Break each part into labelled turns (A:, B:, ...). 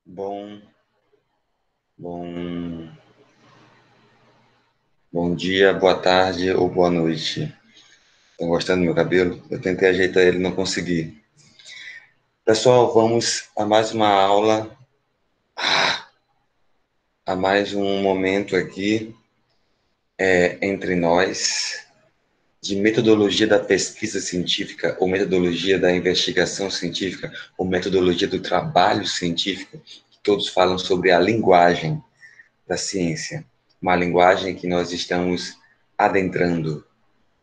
A: Bom, bom, bom dia, boa tarde ou boa noite. Estão gostando do meu cabelo? Eu tentei ajeitar ele, não consegui. Pessoal, vamos a mais uma aula, a mais um momento aqui entre nós de metodologia da pesquisa científica, ou metodologia da investigação científica, ou metodologia do trabalho científico, que todos falam sobre a linguagem da ciência, uma linguagem que nós estamos adentrando,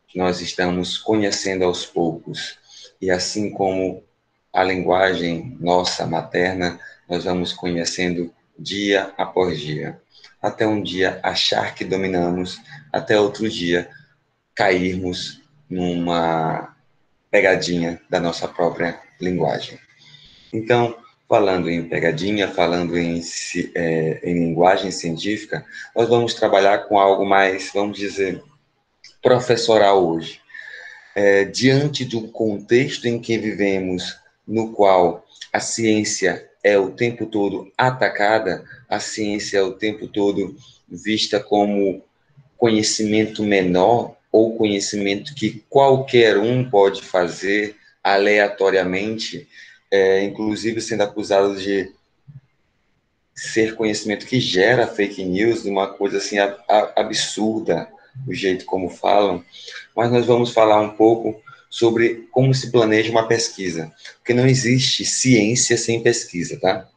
A: que nós estamos conhecendo aos poucos. E assim como a linguagem nossa materna, nós vamos conhecendo dia após dia, até um dia achar que dominamos, até outro dia cairmos numa pegadinha da nossa própria linguagem. Então, falando em pegadinha, falando em linguagem científica, nós vamos trabalhar com algo mais, vamos dizer, professoral hoje. Diante do contexto em que vivemos, no qual a ciência é o tempo todo atacada, a ciência é o tempo todo vista como conhecimento menor ou conhecimento que qualquer um pode fazer aleatoriamente, inclusive sendo acusado de ser conhecimento que gera fake news, de uma coisa assim absurda, o jeito como falam, mas nós vamos falar um pouco sobre como se planeja uma pesquisa, porque não existe ciência sem pesquisa, tá?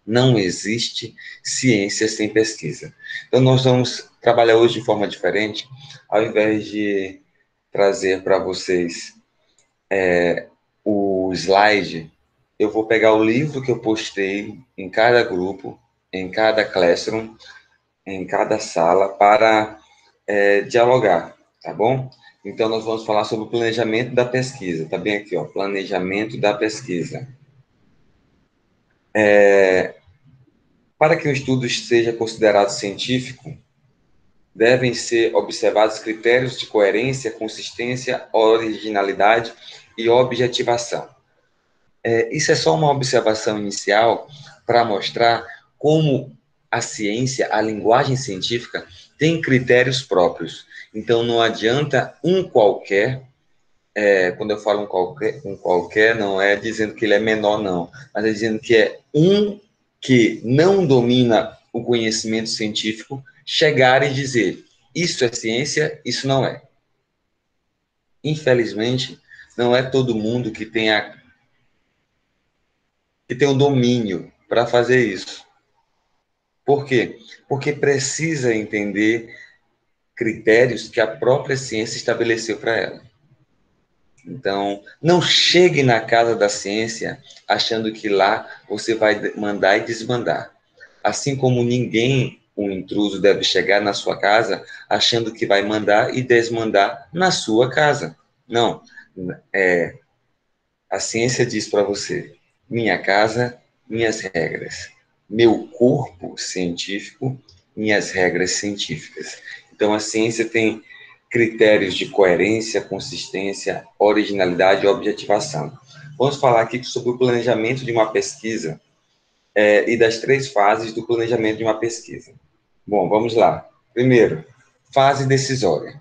A: Não existe ciência sem pesquisa. Então nós vamos trabalhar hoje de forma diferente, ao invés de trazer para vocês o slide, eu vou pegar o livro que eu postei em cada grupo, em cada classroom, em cada sala, para dialogar, tá bom? Então, nós vamos falar sobre o planejamento da pesquisa. Tá bem aqui, ó, planejamento da pesquisa. Para que um estudo seja considerado científico, devem ser observados critérios de coerência, consistência, originalidade e objetivação. Isso é só uma observação inicial para mostrar como a ciência, a linguagem científica, tem critérios próprios. Então, não adianta um qualquer, quando eu falo um qualquer, não é dizendo que ele é menor, não, mas é dizendo que é um que não domina o conhecimento científico, chegar e dizer, isso é ciência, isso não é. Infelizmente, não é todo mundo que tem o domínio para fazer isso. Por quê? Porque precisa entender critérios que a própria ciência estabeleceu para ela. Então, não chegue na casa da ciência achando que lá você vai mandar e desmandar. Assim como ninguém, um intruso, deve chegar na sua casa achando que vai mandar e desmandar na sua casa. Não. A ciência diz para você: minha casa, minhas regras. Meu corpo científico, minhas regras científicas. Então, a ciência tem critérios de coerência, consistência, originalidade e objetivação. Vamos falar aqui sobre o planejamento de uma pesquisa e das 3 fases do planejamento de uma pesquisa. Bom, vamos lá. Primeiro, fase decisória.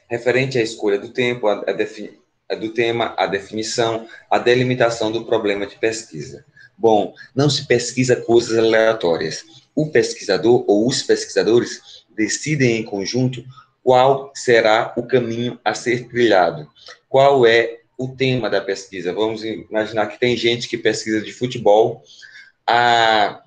A: Referente à escolha do tempo, do tema, a definição, a delimitação do problema de pesquisa. Bom, não se pesquisa coisas aleatórias. O pesquisador ou os pesquisadores decidem em conjunto qual será o caminho a ser trilhado, qual é o tema da pesquisa. Vamos imaginar que tem gente que pesquisa de futebol a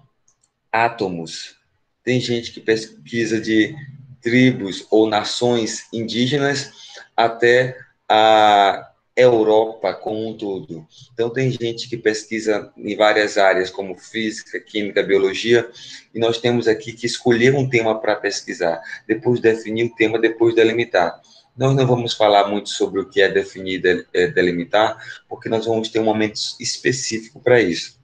A: átomos, tem gente que pesquisa de tribos ou nações indígenas até a Europa como um todo. Então, tem gente que pesquisa em várias áreas, como física, química, biologia, e nós temos aqui que escolher um tema para pesquisar, depois definir o tema, depois delimitar. Nós não vamos falar muito sobre o que é definir e delimitar, porque nós vamos ter um momento específico para isso.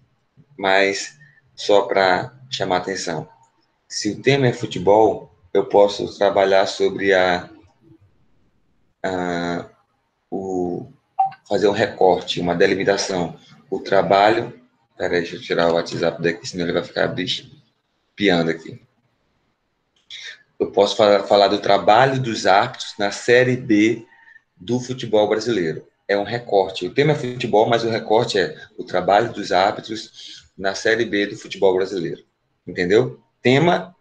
A: Mas, só para chamar atenção, se o tema é futebol, eu posso trabalhar sobre o fazer um recorte, uma delimitação. O trabalho... Peraí, deixa eu tirar o WhatsApp daqui, senão ele vai ficar piando aqui. Eu posso falar do trabalho dos árbitros na Série B do futebol brasileiro. É um recorte. O tema é futebol, mas o recorte é o trabalho dos árbitros na Série B do futebol brasileiro. Entendeu? Tema,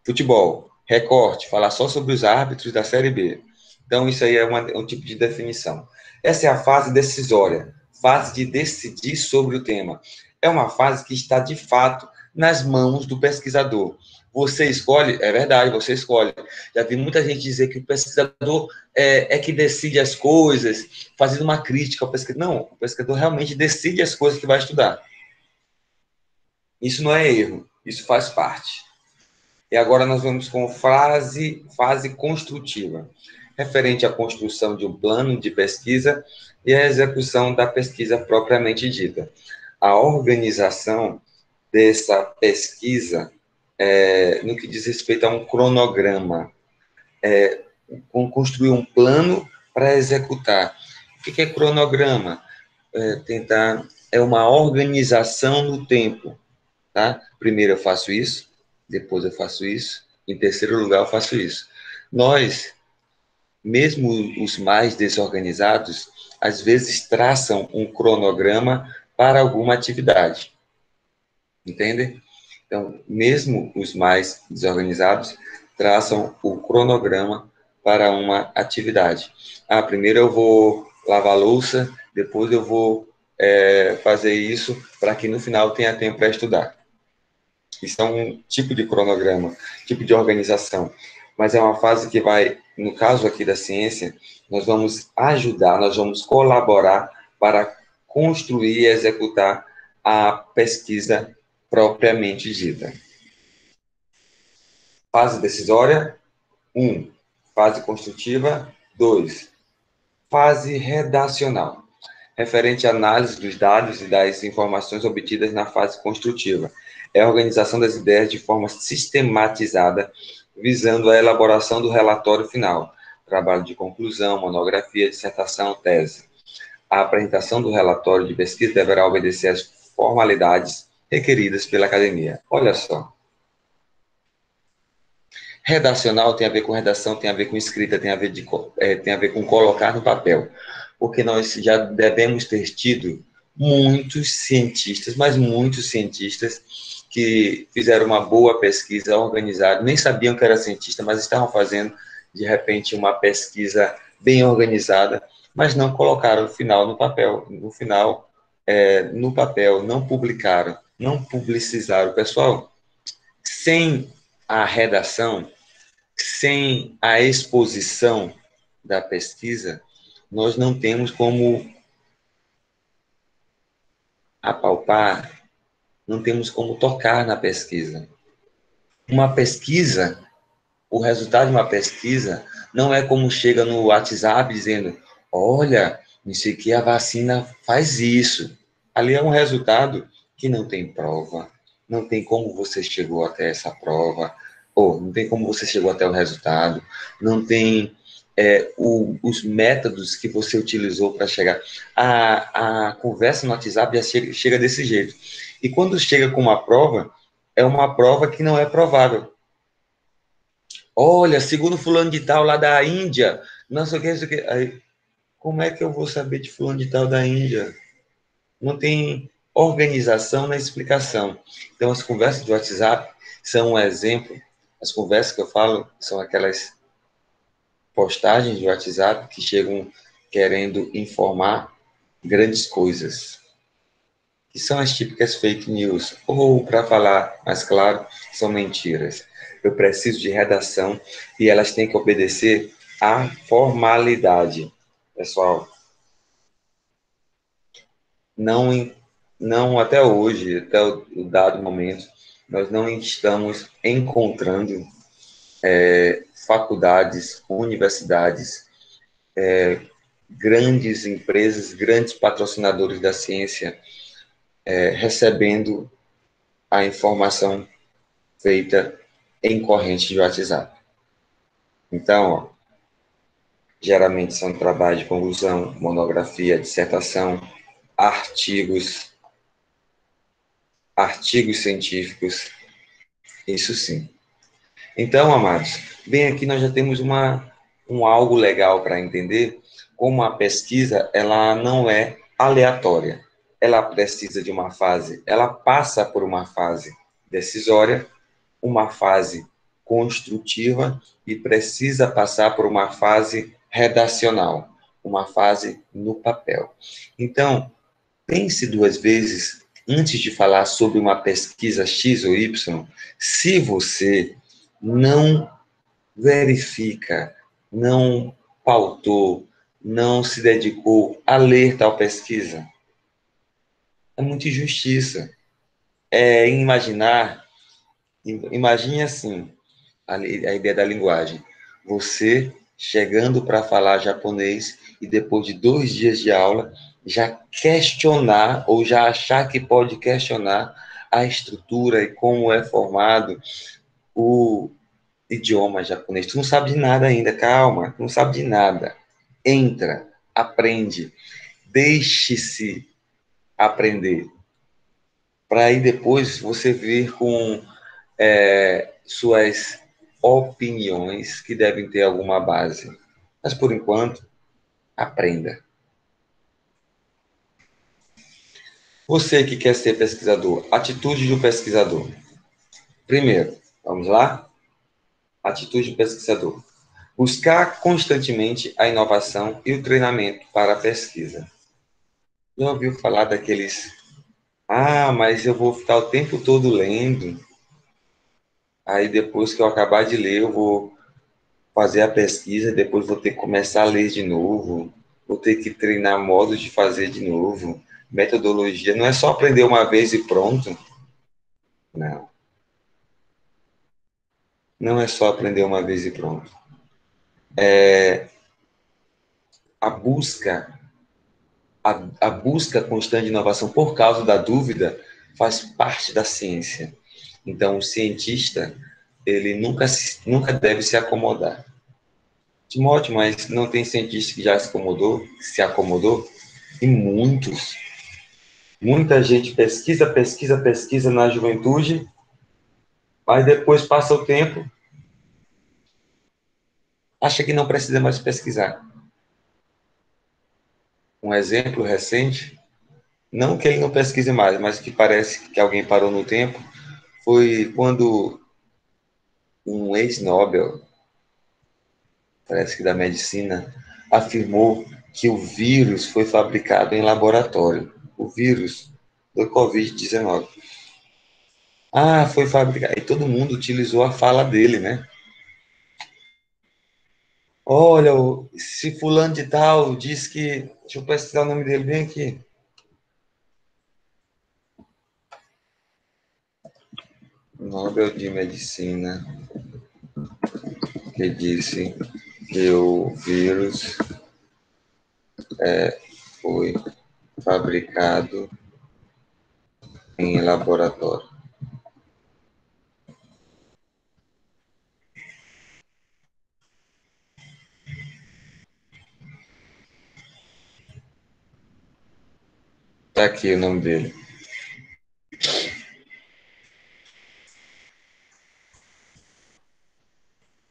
A: futebol. Recorte, falar só sobre os árbitros da Série B. Então, isso aí é um tipo de definição. Essa é a fase decisória, fase de decidir sobre o tema. É uma fase que está, de fato, nas mãos do pesquisador. Você escolhe, é verdade, você escolhe. Já vi muita gente dizer que o pesquisador é que decide as coisas, fazendo uma crítica ao pesquisador. Não, o pesquisador realmente decide as coisas que vai estudar. Isso não é erro, isso faz parte. E agora nós vamos com fase construtiva, referente à construção de um plano de pesquisa e à execução da pesquisa propriamente dita. A organização dessa pesquisa, no que diz respeito a um cronograma, construir um plano para executar. O que é cronograma? É uma organização no tempo. Tá? Primeiro eu faço isso, depois eu faço isso, em terceiro lugar eu faço isso. Nós, mesmo os mais desorganizados, às vezes traçam um cronograma para alguma atividade. Entende? Então, mesmo os mais desorganizados traçam o cronograma para uma atividade. Primeiro eu vou lavar a louça, depois eu vou fazer isso para que no final tenha tempo para estudar. Isso é um tipo de cronograma, tipo de organização. Mas é uma fase que vai, no caso aqui da ciência, nós vamos ajudar, nós vamos colaborar para construir e executar a pesquisa propriamente dita. Fase decisória, 1. Fase construtiva, 2. Fase redacional, referente à análise dos dados e das informações obtidas na fase construtiva. É a organização das ideias de forma sistematizada, visando a elaboração do relatório final, trabalho de conclusão, monografia, dissertação, tese. A apresentação do relatório de pesquisa deverá obedecer às formalidades requeridas pela academia. Olha só. Redacional tem a ver com redação, tem a ver com escrita, tem a ver com colocar no papel. Porque nós já devemos ter tido muitos cientistas, mas muitos cientistas que fizeram uma boa pesquisa organizada, nem sabiam que era cientista, mas estavam fazendo, de repente, uma pesquisa bem organizada, mas não colocaram no final no papel. No papel, não publicaram, não publicizaram. Pessoal, sem a redação, sem a exposição da pesquisa, nós não temos como apalpar, não temos como tocar na pesquisa. Uma pesquisa, o resultado de uma pesquisa, não é como chega no WhatsApp dizendo, olha, isso aqui a vacina faz isso. Ali é um resultado que não tem prova, não tem como você chegou até essa prova, ou não tem como você chegou até o resultado, não tem os métodos que você utilizou para chegar. A conversa no WhatsApp já chega desse jeito. E quando chega com uma prova, é uma prova que não é provável. Olha, segundo fulano de tal lá da Índia, não sei o que, não sei o que. Aí, como é que eu vou saber de fulano de tal da Índia? Não tem organização na explicação. Então, as conversas do WhatsApp são um exemplo. As conversas que eu falo são aquelas postagens de WhatsApp que chegam querendo informar grandes coisas, que são as típicas fake news, ou, para falar mais claro, são mentiras. Eu preciso de redação e elas têm que obedecer à formalidade. Pessoal, não até hoje, até o dado momento, nós não estamos encontrando faculdades, universidades, grandes empresas, grandes patrocinadores da ciência, recebendo a informação feita em corrente de WhatsApp. Então, ó, Geralmente são trabalhos de conclusão, monografia, dissertação, artigos científicos, isso sim. Então, amados, bem aqui nós já temos algo legal para entender como a pesquisa ela não é aleatória. Ela precisa de uma fase, ela passa por uma fase decisória, uma fase construtiva e precisa passar por uma fase redacional, uma fase no papel. Então, pense duas vezes antes de falar sobre uma pesquisa X ou Y, se você não verifica, não pautou, não se dedicou a ler tal pesquisa. É muita injustiça. É imaginar, imagine assim, a ideia da linguagem. Você chegando para falar japonês e depois de 2 dias de aula, já questionar ou já achar que pode questionar a estrutura e como é formado o idioma japonês. Tu não sabe de nada ainda, calma, tu não sabe de nada. Entra, aprende, deixe-se aprender, para aí depois você vir com suas opiniões que devem ter alguma base. Mas, por enquanto, aprenda. Você que quer ser pesquisador, atitude do pesquisador. Primeiro, vamos lá? Atitude do pesquisador. Buscar constantemente a inovação e o treinamento para a pesquisa. Já ouviu falar daqueles... Ah, mas eu vou ficar o tempo todo lendo. Aí depois que eu acabar de ler, eu vou fazer a pesquisa, depois vou ter que começar a ler de novo, vou ter que treinar modos de fazer de novo, metodologia. Não é só aprender uma vez e pronto. Não. Não é só aprender uma vez e pronto. A busca, a busca constante de inovação por causa da dúvida faz parte da ciência. Então, o cientista, ele nunca deve se acomodar. Timóteo, mas não tem cientista que já se acomodou? E muitos. Muita gente pesquisa na juventude, mas depois passa o tempo, acha que não precisa mais pesquisar. Um exemplo recente, não que ele não pesquise mais, mas que parece que alguém parou no tempo, foi quando um ex-Nobel, parece que da medicina, afirmou que o vírus foi fabricado em laboratório. O vírus do Covid-19. Ah, foi fabricado. E todo mundo utilizou a fala dele, né? Olha, se fulano de tal diz que... Deixa eu pesquisar o nome dele bem aqui. Nobel de Medicina, que disse que o vírus foi fabricado em laboratório. Está aqui o nome dele.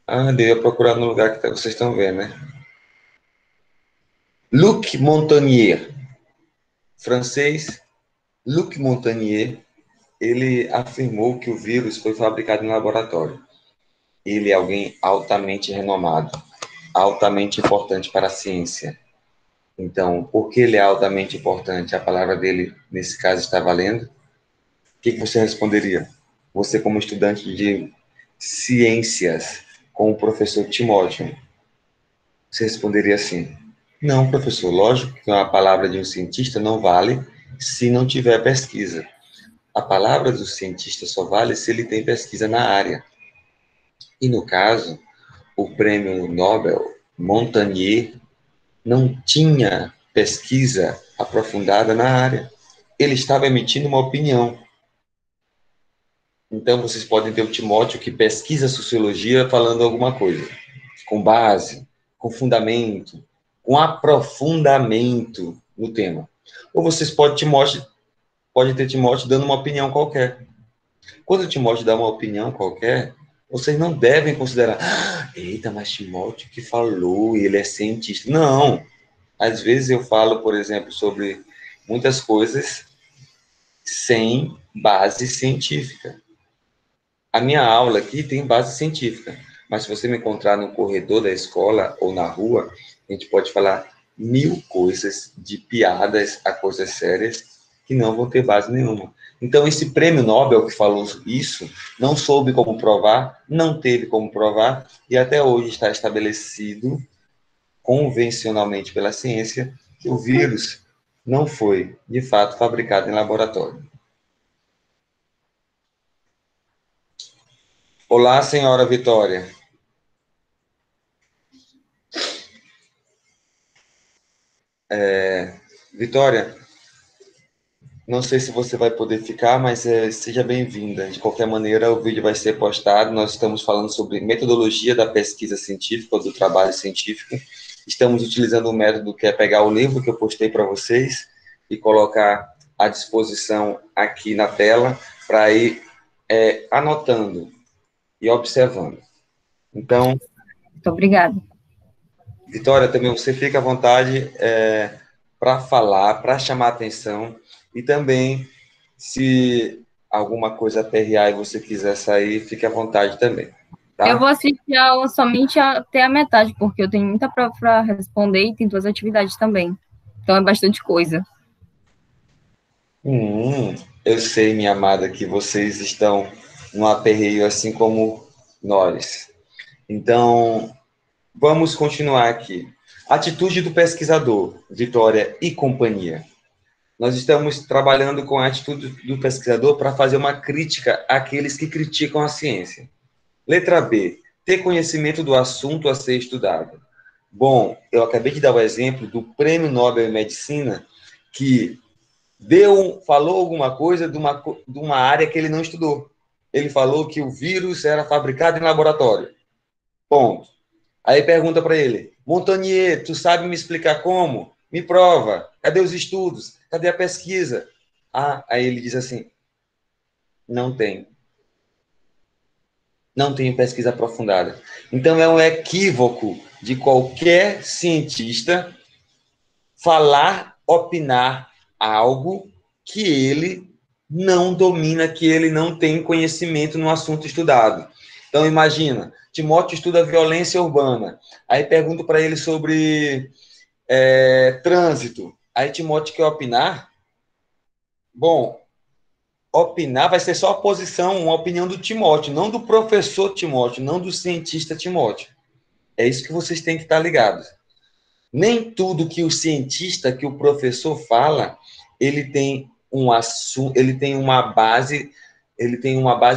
A: Ah, devia procurar no lugar que vocês estão vendo, né? Luc Montagnier, francês. Luc Montagnier, ele afirmou que o vírus foi fabricado em laboratório. Ele é alguém altamente renomado, altamente importante para a ciência. Então, por que ele é altamente importante? A palavra dele, nesse caso, está valendo? O que você responderia? Você, como estudante de ciências, com o professor Timóteo, você responderia assim: não, professor, lógico que a palavra de um cientista não vale se não tiver pesquisa. A palavra do cientista só vale se ele tem pesquisa na área. E, no caso, o prêmio Nobel Montagnier não tinha pesquisa aprofundada na área. Ele estava emitindo uma opinião. Então, vocês podem ter o Timóteo que pesquisa sociologia falando alguma coisa, com base, com fundamento, com aprofundamento no tema. Ou vocês podem ter Timóteo dando uma opinião qualquer. Quando Timóteo dá uma opinião qualquer, vocês não devem considerar, eita, mas Timóteo que falou, ele é cientista. Não. Às vezes eu falo, por exemplo, sobre muitas coisas sem base científica. A minha aula aqui tem base científica, mas se você me encontrar no corredor da escola ou na rua, a gente pode falar 1000 coisas, de piadas a coisas sérias, que não vão ter base nenhuma. Então, esse prêmio Nobel que falou isso, não soube como provar, não teve como provar, e até hoje está estabelecido convencionalmente pela ciência que o vírus não foi, de fato, fabricado em laboratório. Olá, senhora Vitória. Vitória, não sei se você vai poder ficar, mas seja bem-vinda. De qualquer maneira, o vídeo vai ser postado. Nós estamos falando sobre metodologia da pesquisa científica, ou do trabalho científico. Estamos utilizando um método que é pegar o livro que eu postei para vocês e colocar à disposição aqui na tela para ir anotando e observando. Então,
B: muito obrigada.
A: Vitória, também você fica à vontade para falar, para chamar atenção, e também, se alguma coisa aperrear e você quiser sair, fique à vontade também. Tá?
B: Eu vou assistir a aula somente até a metade, porque eu tenho muita prova para responder e tem 2 atividades também. Então é bastante coisa.
A: Eu sei, minha amada, que vocês estão num aperreio assim como nós. Então, vamos continuar aqui. Atitude do pesquisador, Vitória e companhia. Nós estamos trabalhando com a atitude do pesquisador para fazer uma crítica àqueles que criticam a ciência. Letra B, ter conhecimento do assunto a ser estudado. Bom, eu acabei de dar o exemplo do Prêmio Nobel em Medicina, que falou alguma coisa de uma área que ele não estudou. Ele falou que o vírus era fabricado em laboratório. Ponto. Aí pergunta para ele, Montagnier, tu sabe me explicar como? Me prova. Cadê os estudos? Cadê a pesquisa? Aí ele diz assim, não tem. Não tenho pesquisa aprofundada. Então, é um equívoco de qualquer cientista falar, opinar algo que ele não domina, que ele não tem conhecimento no assunto estudado. Então, imagina, Timóteo estuda violência urbana. Aí pergunto para ele sobre trânsito. Aí Timóteo quer opinar. Bom, opinar vai ser só a posição, uma opinião do Timóteo, não do professor Timóteo, não do cientista Timóteo. É isso que vocês têm que estar ligados. Nem tudo que o cientista, que o professor fala, ele tem uma base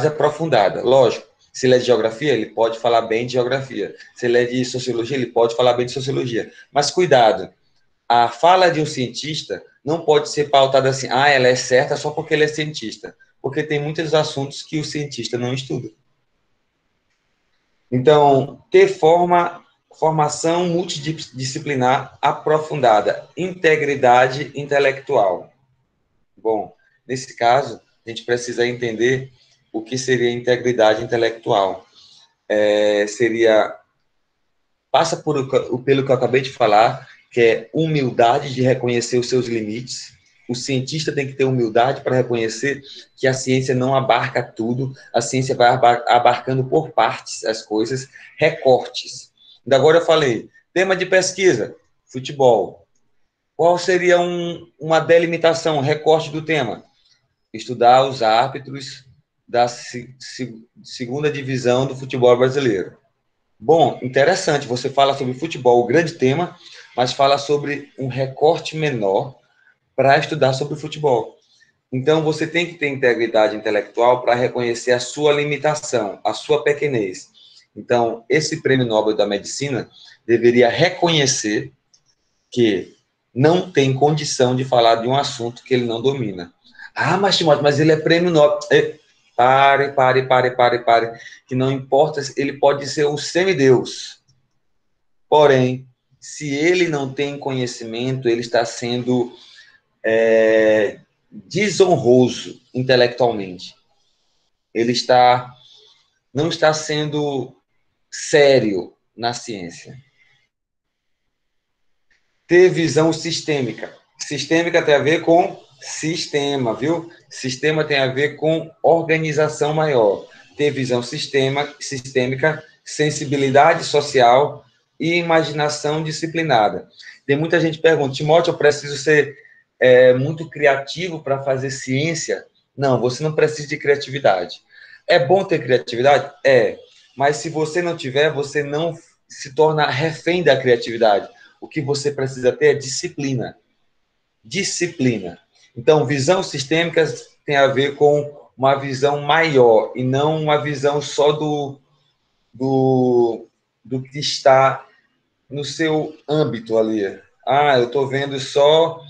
A: aprofundada. Lógico, se ele é de geografia, ele pode falar bem de geografia. Se ele é de sociologia, ele pode falar bem de sociologia. Mas cuidado, a fala de um cientista não pode ser pautada assim, ela é certa só porque ele é cientista. Porque tem muitos assuntos que o cientista não estuda. Então, ter formação multidisciplinar aprofundada, integridade intelectual. Bom, nesse caso, a gente precisa entender o que seria integridade intelectual. Passa pelo que eu acabei de falar, que é humildade de reconhecer os seus limites. O cientista tem que ter humildade para reconhecer que a ciência não abarca tudo, a ciência vai abarcando por partes as coisas, recortes. Ainda agora eu falei, tema de pesquisa, futebol. Qual seria uma delimitação, um recorte do tema? Estudar os árbitros da segunda divisão do futebol brasileiro. Bom, interessante, você fala sobre futebol, o grande tema, mas fala sobre um recorte menor para estudar sobre futebol. Então, você tem que ter integridade intelectual para reconhecer a sua limitação, a sua pequenez. Então, esse Prêmio Nobel da Medicina deveria reconhecer que não tem condição de falar de um assunto que ele não domina. Mas Timóteo, mas ele é Prêmio Nobel. Pare. Que não importa, ele pode ser um semideus. Porém, se ele não tem conhecimento, ele está sendo desonroso intelectualmente. Ele não está sendo sério na ciência. Ter visão sistêmica. Sistêmica tem a ver com sistema, viu? Sistema tem a ver com organização maior. Ter visão sistêmica, sensibilidade social e imaginação disciplinada. Tem muita gente que pergunta, Timóteo, eu preciso ser muito criativo para fazer ciência? Não, você não precisa de criatividade. É bom ter criatividade? É. Mas se você não tiver, você não se torna refém da criatividade. O que você precisa ter é disciplina. Disciplina. Então, visão sistêmica tem a ver com uma visão maior e não uma visão só do que está no seu âmbito ali. Eu estou vendo só,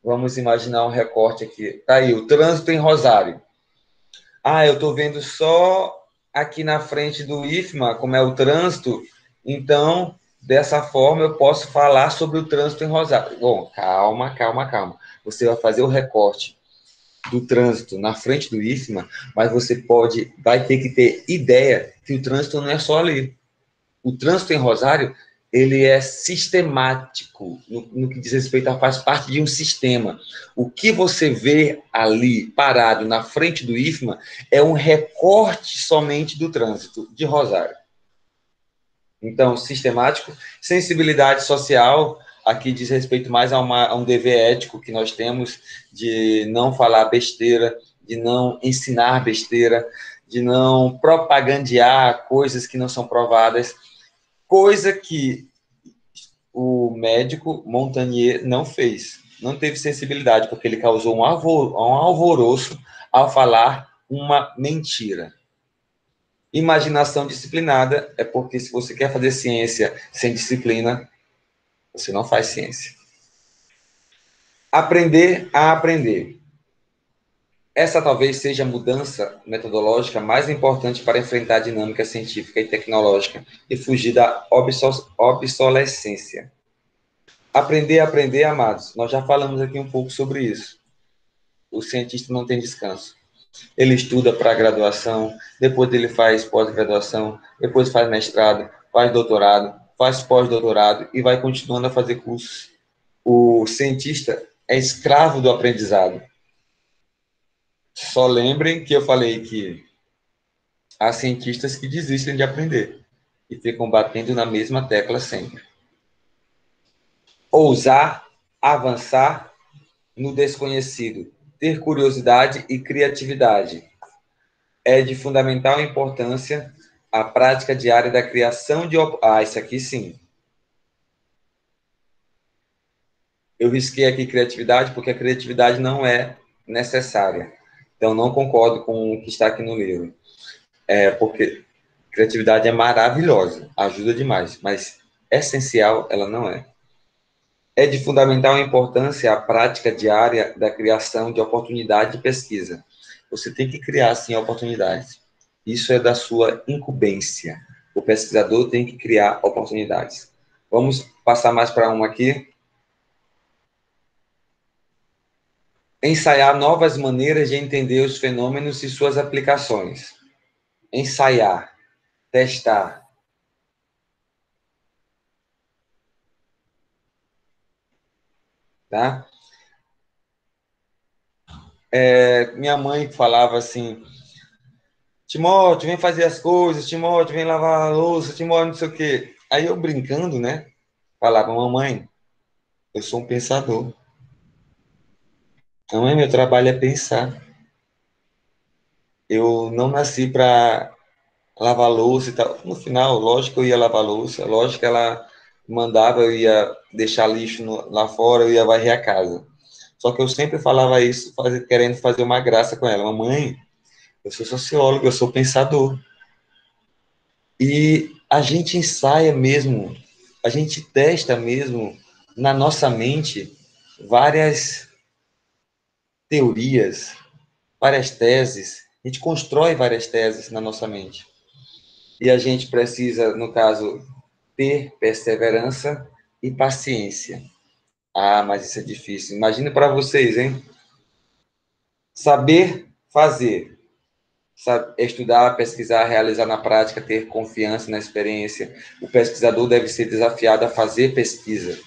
A: vamos imaginar um recorte aqui. Tá aí, o trânsito em Rosário. Eu estou vendo só aqui na frente do IFMA, como é o trânsito, então, dessa forma, eu posso falar sobre o trânsito em Rosário. Bom, calma. Você vai fazer o recorte do trânsito na frente do IFMA, mas você vai ter que ter ideia que o trânsito não é só ali. O trânsito em Rosário, ele é sistemático, no que diz respeito a faz parte de um sistema. O que você vê ali, parado na frente do IFMA, é um recorte somente do trânsito de Rosário. Então, sistemático, sensibilidade social, aqui diz respeito mais a um dever ético que nós temos de não falar besteira, de não ensinar besteira, de não propagandear coisas que não são provadas, coisa que o médico Montagnier não fez. Não teve sensibilidade, porque ele causou um alvoroço ao falar uma mentira. Imaginação disciplinada é porque se você quer fazer ciência sem disciplina, você não faz ciência. Aprender a aprender. Essa talvez seja a mudança metodológica mais importante para enfrentar a dinâmica científica e tecnológica e fugir da obsolescência. Aprender a aprender, amados. Nós já falamos aqui um pouco sobre isso. O cientista não tem descanso. Ele estuda para graduação, depois ele faz pós-graduação, depois faz mestrado, faz doutorado, faz pós-doutorado e vai continuando a fazer cursos. O cientista é escravo do aprendizado. Só lembrem que eu falei que há cientistas que desistem de aprender e ficam batendo na mesma tecla sempre. Ousar, avançar no desconhecido, ter curiosidade e criatividade. É de fundamental importância a prática diária da criação de... isso aqui sim. Eu risquei aqui criatividade porque a criatividade não é necessária. Então, não concordo com o que está aqui no livro. Porque criatividade é maravilhosa, ajuda demais, mas essencial ela não é. É de fundamental importância a prática diária da criação de oportunidade de pesquisa. Você tem que criar, sim, oportunidades. Isso é da sua incumbência. O pesquisador tem que criar oportunidades. Vamos passar mais para uma aqui. Ensaiar novas maneiras de entender os fenômenos e suas aplicações. Ensaiar, testar. Tá? Minha mãe falava assim, Timóteo, vem fazer as coisas, Timóteo, vem lavar a louça, Timóteo, não sei o quê. Aí eu brincando, né? Falava, mamãe, eu sou um pensador. Mamãe, meu trabalho é pensar. Eu não nasci para lavar louça e tal. No final, lógico, eu ia lavar louça, lógico que ela mandava, eu ia deixar lixo lá fora, eu ia varrer a casa. Só que eu sempre falava isso, querendo fazer uma graça com ela. Mamãe, eu sou sociólogo, eu sou pensador. E a gente ensaia mesmo, a gente testa mesmo na nossa mente várias teorias, várias teses. A gente constrói várias teses na nossa mente. E a gente precisa, no caso, ter perseverança, e paciência. Ah, mas isso é difícil. Imagina para vocês, hein? Saber fazer. Estudar, pesquisar, realizar na prática, ter confiança na experiência. O pesquisador deve ser desafiado a fazer pesquisa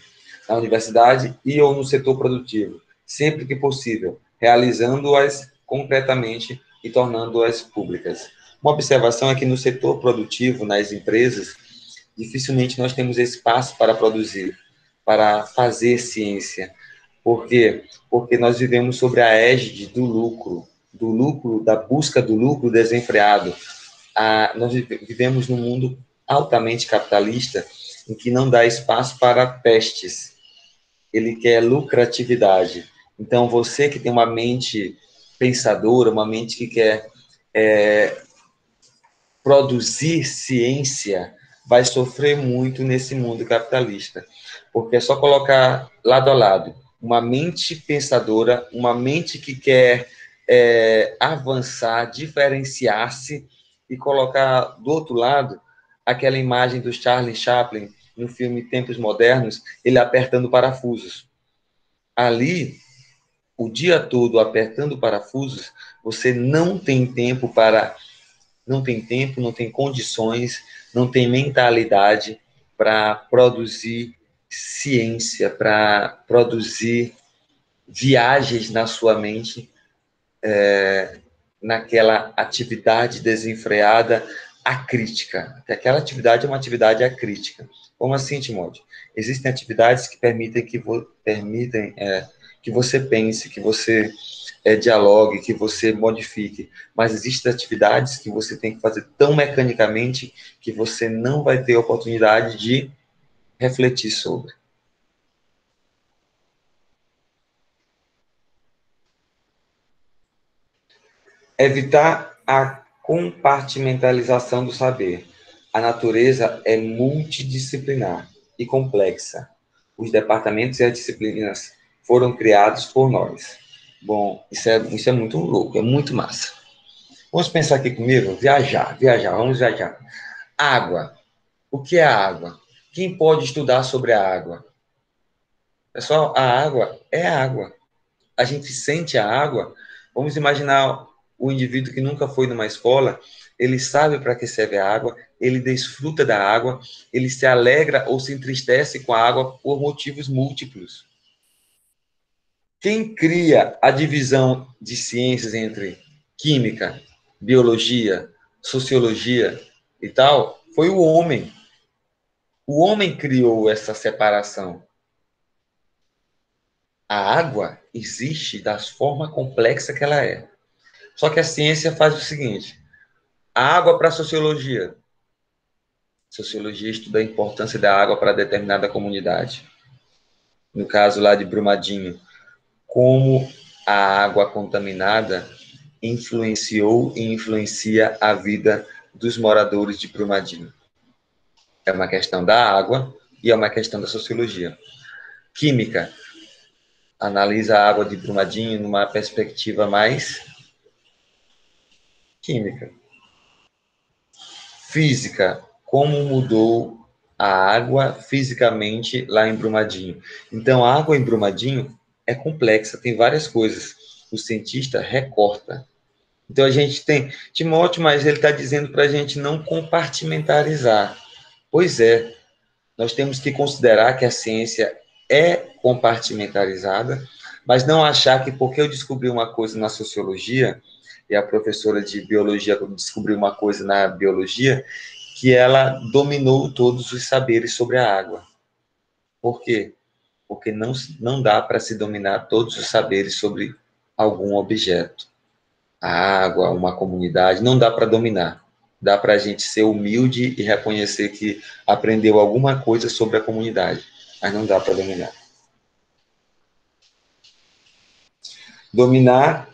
A: na universidade e ou no setor produtivo, sempre que possível, realizando-as concretamente e tornando-as públicas. Uma observação é que no setor produtivo, nas empresas, dificilmente nós temos espaço para produzir, para fazer ciência. Por quê? Porque nós vivemos sobre a égide do lucro, da busca do lucro desenfreado. Nós vivemos num mundo altamente capitalista, em que não dá espaço para testes. Ele quer lucratividade. Então, você que tem uma mente pensadora, uma mente que quer produzir ciência, vai sofrer muito nesse mundo capitalista. Porque é só colocar lado a lado uma mente pensadora, uma mente que quer avançar, diferenciar-se, e colocar do outro lado aquela imagem do Charlie Chaplin no filme Tempos Modernos, ele apertando parafusos. Ali, o dia todo apertando parafusos, você não tem tempo, não tem condições, não tem mentalidade para produzir ciência, para produzir viagens na sua mente, naquela atividade desenfreada acrítica. Aquela atividade é uma atividade acrítica. Como assim, Timóteo? Existem atividades que permitem que você pense, que você dialogue, que você modifique. Mas existem atividades que você tem que fazer tão mecanicamente que você não vai ter oportunidade de refletir sobre. Evitar a compartimentalização do saber. A natureza é multidisciplinar e complexa. Os departamentos e as disciplinas foram criados por nós. Bom, isso é muito louco, é muito massa. Vamos pensar aqui comigo? Viajar, vamos viajar. Água. O que é a água? Quem pode estudar sobre a água? Pessoal, a água é água. A gente sente a água. Vamos imaginar o indivíduo que nunca foi numa escola, ele sabe para que serve a água, ele desfruta da água, ele se alegra ou se entristece com a água por motivos múltiplos. Quem cria a divisão de ciências entre química, biologia, sociologia e tal, foi o homem. O homem criou essa separação. A água existe da forma complexa que ela é. Só que a ciência faz o seguinte: a água para a sociologia. Sociologia estuda a importância da água para determinada comunidade. No caso lá de Brumadinho, como a água contaminada influenciou e influencia a vida dos moradores de Brumadinho. É uma questão da água e é uma questão da sociologia. Química analisa a água de Brumadinho numa perspectiva mais química. Física, como mudou a água fisicamente lá em Brumadinho. Então, a água em Brumadinho é complexa, tem várias coisas. O cientista recorta. Então, a gente tem Timóteo, mas ele está dizendo para a gente não compartimentalizar. Pois é, nós temos que considerar que a ciência é compartimentalizada, mas não achar que porque eu descobri uma coisa na sociologia, e a professora de biologia descobriu uma coisa na biologia, que ela dominou todos os saberes sobre a água. Por quê? Porque não dá para se dominar todos os saberes sobre algum objeto. A água, uma comunidade, não dá para dominar. Dá para a gente ser humilde e reconhecer que aprendeu alguma coisa sobre a comunidade, mas não dá para dominar. Dominar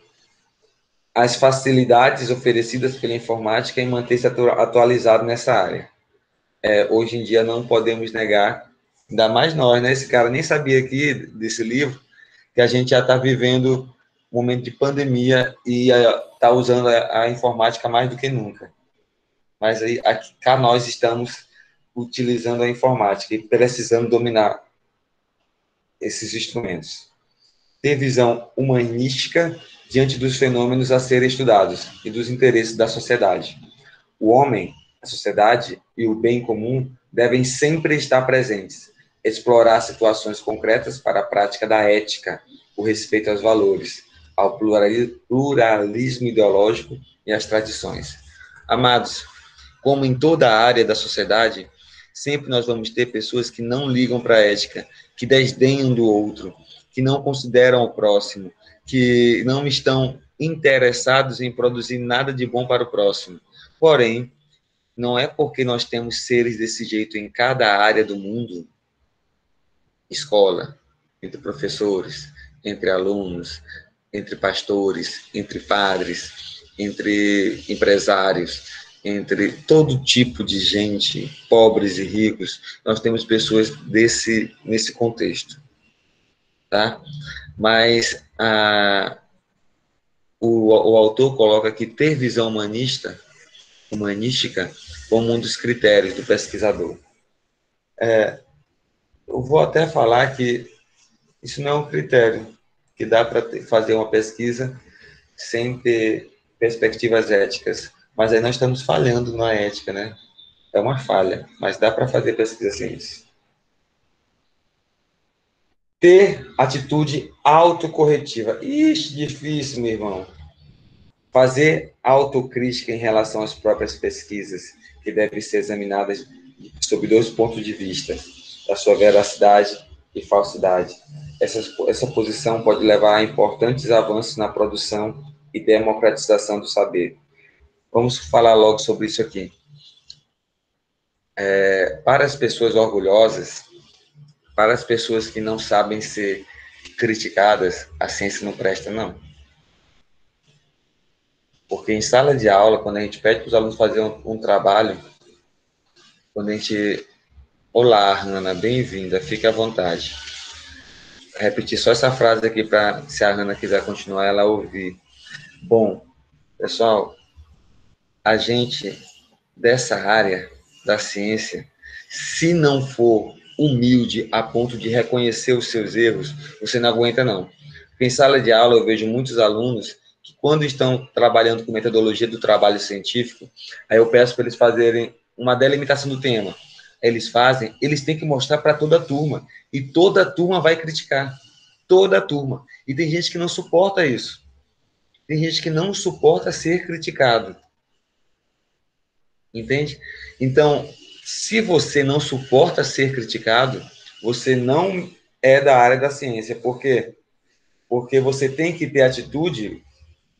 A: as facilidades oferecidas pela informática e manter-se atualizado nessa área. Hoje em dia não podemos negar, ainda mais nós, né? Esse cara nem sabia aqui desse livro, que a gente já está vivendo um momento de pandemia e está usando a informática mais do que nunca. Mas aí, cá nós estamos utilizando a informática e precisando dominar esses instrumentos. Ter visão humanística diante dos fenômenos a serem estudados e dos interesses da sociedade. O homem, a sociedade e o bem comum devem sempre estar presentes, explorar situações concretas para a prática da ética, o respeito aos valores, ao pluralismo ideológico e às tradições. Amados, como em toda a área da sociedade, sempre nós vamos ter pessoas que não ligam para a ética, que desdenham do outro, que não consideram o próximo, que não estão interessados em produzir nada de bom para o próximo. Porém, não é porque nós temos seres desse jeito em cada área do mundo, escola, entre professores, entre alunos, entre pastores, entre padres, entre empresários, entre todo tipo de gente, pobres e ricos, nós temos pessoas nesse contexto, tá? Mas o autor coloca que ter visão humanística como um dos critérios do pesquisador. Eu vou até falar que isso não é um critério, que dá para fazer uma pesquisa sem ter perspectivas éticas. Mas aí nós estamos falhando na ética, né? É uma falha, mas dá para fazer pesquisa sem isso. Ter atitude autocorretiva. Ixi, difícil, meu irmão. Fazer autocrítica em relação às próprias pesquisas, que devem ser examinadas sob 2 pontos de vista, a sua veracidade e falsidade. Essa posição pode levar a importantes avanços na produção e democratização do saber. Vamos falar logo sobre isso aqui. Para as pessoas orgulhosas, para as pessoas que não sabem ser criticadas, a ciência não presta, não. Porque em sala de aula, quando a gente pede para os alunos fazerem um trabalho, quando a gente... Olá, Hanna, bem-vinda, fique à vontade. Vou repetir só essa frase aqui para, se a Hanna quiser continuar, ela ouvir. Bom, pessoal, a gente dessa área da ciência, se não for humilde a ponto de reconhecer os seus erros, você não aguenta, não. Porque em sala de aula eu vejo muitos alunos que, quando estão trabalhando com metodologia do trabalho científico, aí eu peço para eles fazerem uma delimitação do tema. Eles fazem, eles têm que mostrar para toda a turma, e toda a turma vai criticar. Toda a turma. E tem gente que não suporta isso. Tem gente que não suporta ser criticado. Entende? Então, se você não suporta ser criticado, você não é da área da ciência. Por quê? Porque você tem que ter atitude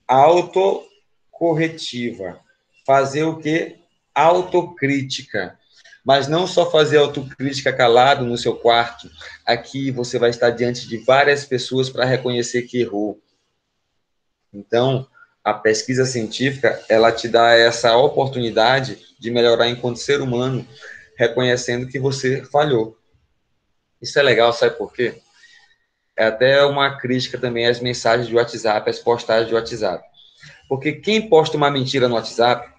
A: autocorretiva. Fazer o quê? Autocrítica. Mas não só fazer autocrítica calado no seu quarto. Aqui você vai estar diante de várias pessoas para reconhecer que errou. Então, a pesquisa científica, ela te dá essa oportunidade de melhorar enquanto ser humano, reconhecendo que você falhou. Isso é legal, sabe por quê? É até uma crítica também às mensagens de WhatsApp, às postagens de WhatsApp. Porque quem posta uma mentira no WhatsApp,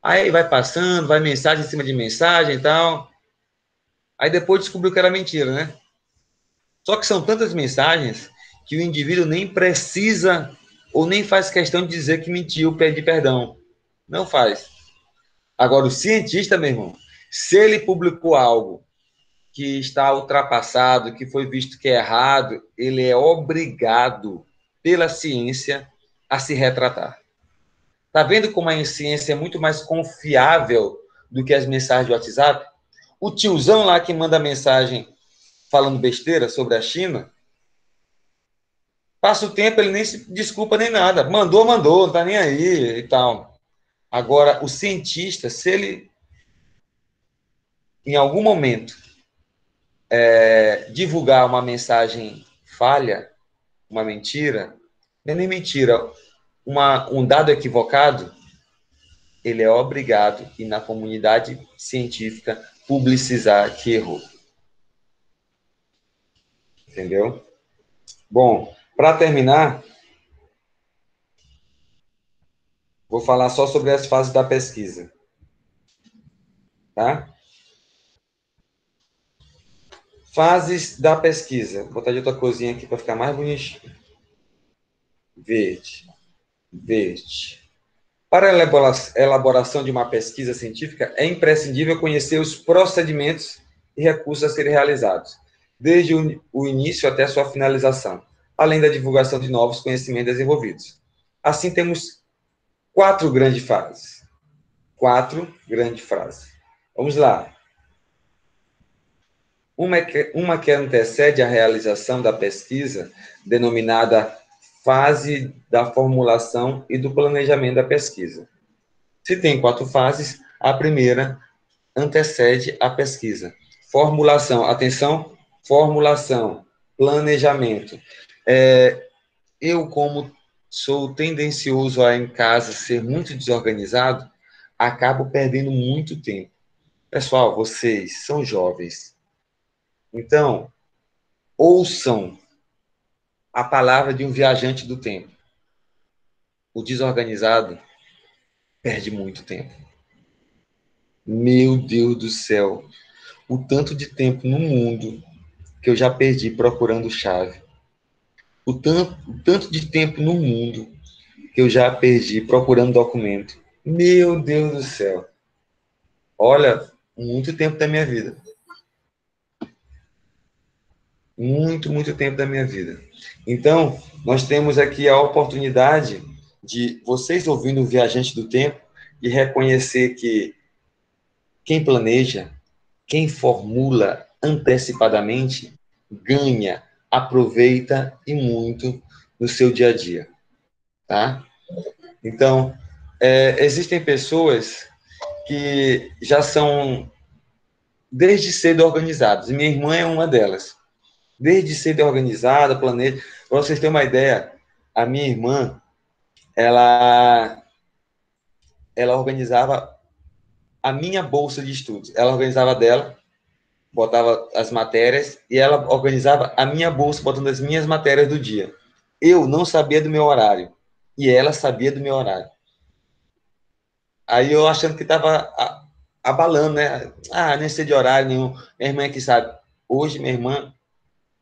A: aí vai passando, vai mensagem em cima de mensagem e tal, aí depois descobriu que era mentira, né? Só que são tantas mensagens que o indivíduo nem precisa ou nem faz questão de dizer que mentiu, pedir perdão. Não faz. Agora, o cientista, meu irmão, se ele publicou algo que está ultrapassado, que foi visto que é errado, ele é obrigado pela ciência a se retratar. Tá vendo como a ciência é muito mais confiável do que as mensagens do WhatsApp? O tiozão lá que manda mensagem falando besteira sobre a China, passa o tempo, ele nem se desculpa nem nada. Mandou, não tá nem aí e tal. Agora, o cientista, se ele, em algum momento, divulgar uma mensagem falha, uma mentira, não é nem mentira, um dado equivocado, ele é obrigado, e na comunidade científica, publicizar que errou. Entendeu? Bom, para terminar, vou falar só sobre as fases da pesquisa. Tá? Fases da pesquisa. Vou botar de outra corzinha aqui para ficar mais bonitinho. Verde. Verde. Para a elaboração de uma pesquisa científica, é imprescindível conhecer os procedimentos e recursos a serem realizados, desde o início até a sua finalização, além da divulgação de novos conhecimentos desenvolvidos. Assim, temos 4 grandes fases. 4 grandes fases. Vamos lá. Uma que antecede a realização da pesquisa, denominada fase da formulação e do planejamento da pesquisa. Se tem 4 fases, a primeira antecede a pesquisa. Formulação, atenção, formulação, planejamento. Eu, como sou tendencioso a, em casa, ser muito desorganizado, acabo perdendo muito tempo. Pessoal, vocês são jovens. Então, ouçam a palavra de um viajante do tempo. O desorganizado perde muito tempo. Meu Deus do céu, o tanto de tempo no mundo que eu já perdi procurando chave. O tanto de tempo no mundo que eu já perdi procurando documento. Meu Deus do céu. Olha, muito tempo da minha vida. Muito tempo da minha vida. Então, nós temos aqui a oportunidade de vocês ouvindo o Viajante do Tempo e reconhecer que quem planeja, quem formula antecipadamente, ganha, aproveita e muito no seu dia a dia. Tá? Então, existem pessoas que já são desde cedo organizadas, e minha irmã é uma delas. Desde cedo organizada, planeja. Para vocês terem uma ideia, a minha irmã, ela organizava a minha bolsa de estudos. Ela organizava dela, botava as matérias, e ela organizava a minha bolsa, botando as minhas matérias do dia. Eu não sabia do meu horário, e ela sabia do meu horário. Aí eu achando que estava abalando, né? Nem sei de horário nenhum. Minha irmã é que sabe. Hoje, minha irmã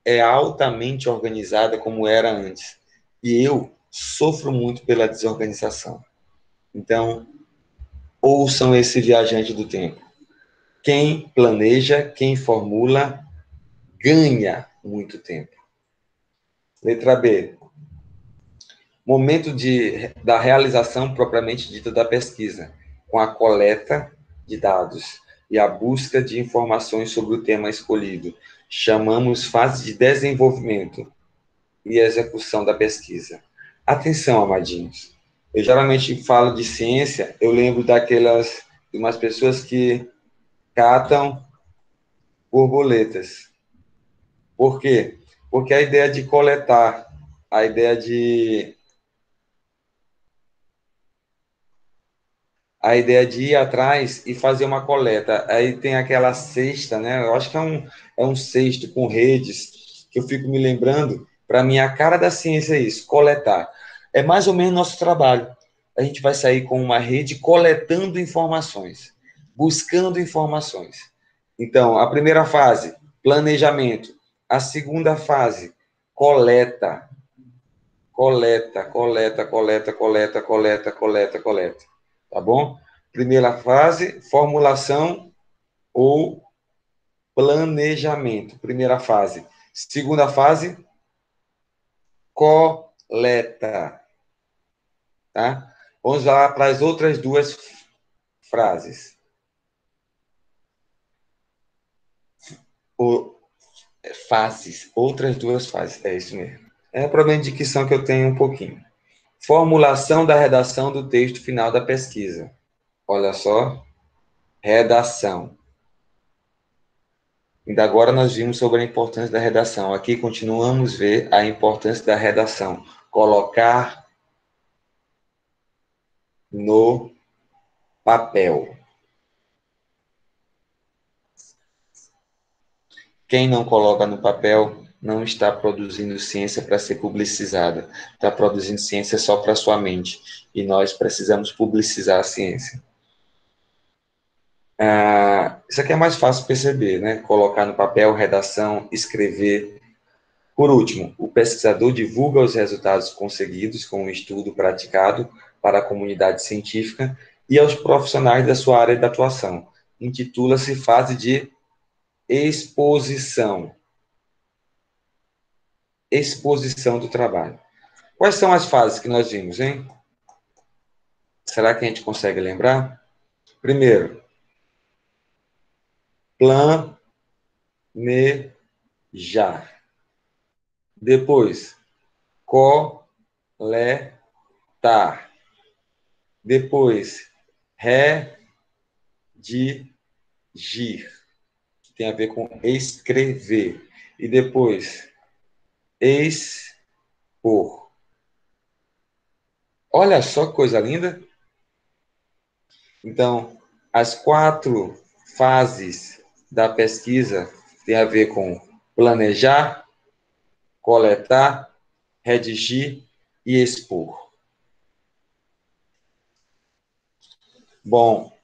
A: é altamente organizada como era antes. E eu sofro muito pela desorganização. Então, ouçam esse viajante do tempo. Quem planeja, quem formula, ganha muito tempo. Letra B. Momento da realização propriamente dita da pesquisa, com a coleta de dados e a busca de informações sobre o tema escolhido. Chamamos fase de desenvolvimento e execução da pesquisa. Atenção, amadinhos. Eu geralmente falo de ciência, eu lembro de umas pessoas que catam borboletas. Por quê? Porque a ideia de coletar, a ideia de ir atrás e fazer uma coleta. Aí tem aquela cesta, né? Eu acho que é um cesto com redes, que eu fico me lembrando. Para mim, a cara da ciência é isso, coletar. É mais ou menos nosso trabalho. A gente vai sair com uma rede coletando informações, buscando informações. Então, a primeira fase, planejamento. A segunda fase, coleta. Coleta. Tá bom? Primeira fase, formulação ou planejamento. Primeira fase. Segunda fase, coleta. Tá? Vamos lá para as outras 2 frases. Fases. Outras 2 fases. É isso mesmo. É o problema de dicção que eu tenho um pouquinho. Formulação da redação do texto final da pesquisa. Olha só. Redação. Ainda agora nós vimos sobre a importância da redação. Aqui continuamos a ver a importância da redação. Colocar no papel. Quem não coloca no papel não está produzindo ciência para ser publicizada. Está produzindo ciência só para sua mente. E nós precisamos publicizar a ciência. Isso aqui é mais fácil perceber, né? Colocar no papel, redação, escrever. Por último, o pesquisador divulga os resultados conseguidos com o estudo praticado para a comunidade científica e aos profissionais da sua área de atuação. Intitula-se fase de exposição. Exposição do trabalho. Quais são as fases que nós vimos, hein? Será que a gente consegue lembrar? Primeiro, planejar. Depois, coletar. Depois, redigir, que tem a ver com escrever. E depois, expor. Olha só que coisa linda. Então, as 4 fases da pesquisa têm a ver com planejar, coletar, redigir e expor. Bom,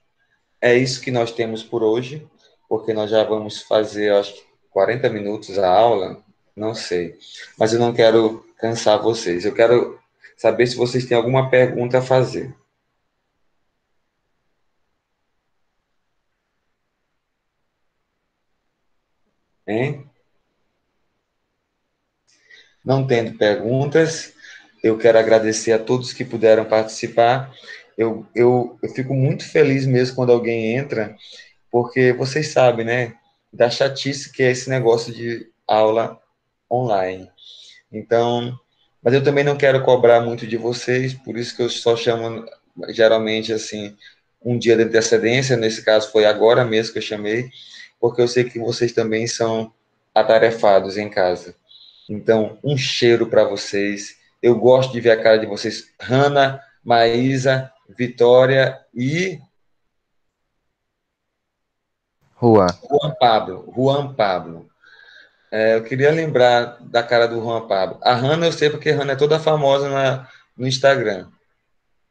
A: é isso que nós temos por hoje, porque nós já vamos fazer, acho que 40 minutos a aula, não sei. Mas eu não quero cansar vocês. Eu quero saber se vocês têm alguma pergunta a fazer. Hein? Não tendo perguntas, eu quero agradecer a todos que puderam participar. Eu fico muito feliz mesmo quando alguém entra, porque vocês sabem, né, da chatice que é esse negócio de aula online. Então, mas eu também não quero cobrar muito de vocês, por isso que eu só chamo, geralmente, assim, um dia de antecedência, nesse caso foi agora mesmo que eu chamei, porque eu sei que vocês também são atarefados em casa. Então, um cheiro para vocês. Eu gosto de ver a cara de vocês. Hanna, Maísa, Vitória e
C: Rua.
A: Juan Pablo. Juan Pablo. Eu queria lembrar da cara do Juan Pablo. A Hanna eu sei porque a Hanna é toda famosa no Instagram.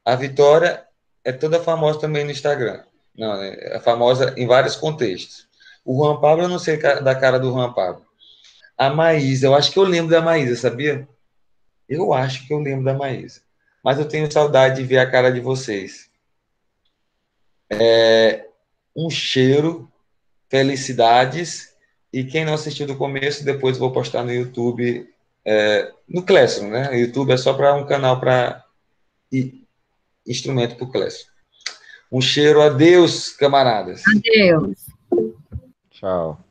A: A Vitória é toda famosa também no Instagram. Não, é famosa em vários contextos. O Juan Pablo, eu não sei da cara do Juan Pablo. A Maísa, eu acho que eu lembro da Maísa, sabia? Eu acho que eu lembro da Maísa. Mas eu tenho saudade de ver a cara de vocês. Um cheiro, felicidades. E quem não assistiu do começo, depois vou postar no YouTube, no Classroom, né? O YouTube é só para um canal para instrumento para o Classroom. Um cheiro, adeus, camaradas.
B: Adeus.
C: Tchau.